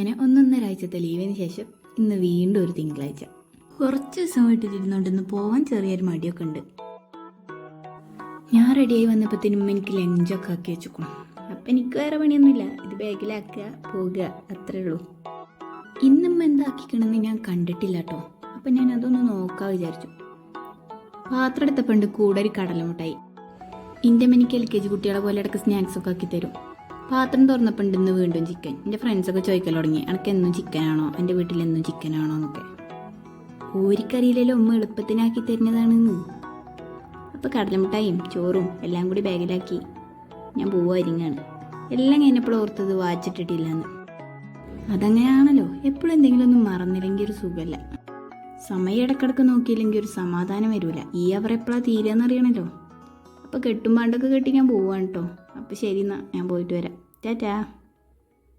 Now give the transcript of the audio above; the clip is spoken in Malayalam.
അങ്ങനെ ഒന്നൊന്നരാഴ്ചത്തെ ലീവിന് ശേഷം ഇന്ന് വീണ്ടും ഒരു തിങ്കളാഴ്ച. കുറച്ച് ദിവസം വീട്ടിലിരുന്നുകൊണ്ട് ഇന്ന് പോകാൻ ചെറിയൊരു മടിയൊക്കെ ഉണ്ട്. ഞാൻ റെഡിയായി വന്നപ്പോഴത്തേനും എനിക്ക് ലഞ്ചൊക്കെ ആക്കി വെച്ചേക്കും. അപ്പം എനിക്ക് വേറെ പണിയൊന്നുമില്ല, ഇത് ബാഗിലാക്കുക പോകുക, അത്രേ ഉള്ളൂ. ഇന്നും എന്താക്കിക്കണമെന്ന് ഞാൻ കണ്ടിട്ടില്ല കേട്ടോ. അപ്പം ഞാൻ അതൊന്ന് നോക്കാൻ വിചാരിച്ചു. പാത്രം എടുത്തപ്പണ്ട് കൂടെ ഒരു കടലമുട്ടായി. എൻ്റെ എനിക്ക് LKG കുട്ടികളെ പോലെ ഇടയ്ക്ക് സ്നാക്സൊക്കെ ആക്കി തരും. പാത്രം തുറന്നപ്പോൾ ഇന്ന് വീണ്ടും ചിക്കൻ. എൻ്റെ ഫ്രണ്ട്സൊക്കെ ചോദിക്കൽ തുടങ്ങി, എനിക്ക് എന്നും ചിക്കനാണോ, എൻ്റെ വീട്ടിലെന്നും ചിക്കനാണോ എന്നൊക്കെ. ഓരിക്കറിയില്ലല്ലോ ഉമ്മ എളുപ്പത്തിനാക്കി തരുന്നതാണെന്ന്. അപ്പോൾ കടലമുട്ടായും ചോറും എല്ലാം കൂടി ബാഗിലാക്കി ഞാൻ പോവായിരിങ്ങാണ്. എല്ലാം കഴിഞ്ഞപ്പോൾ ഓർത്തത് വാച്ചിട്ടിട്ടില്ലെന്ന്. അതങ്ങനെയാണല്ലോ, എപ്പോഴും എന്തെങ്കിലും ഒന്നും മറന്നില്ലെങ്കിൽ ഒരു സുഖമല്ല. സമയം ഇടക്കിടക്ക് നോക്കിയില്ലെങ്കിൽ ഒരു സമാധാനം വരില്ല. ഈ അവർ എപ്പോഴാണ് തീരുകയെന്നറിയണല്ലോ. അപ്പോൾ കെട്ടും പാണ്ടൊക്കെ കെട്ടി ഞാൻ പോവാണ് കേട്ടോ. അപ്പോൾ ശരി, എന്നാൽ ഞാൻ പോയിട്ട് വരാം. ടാറ്റാ.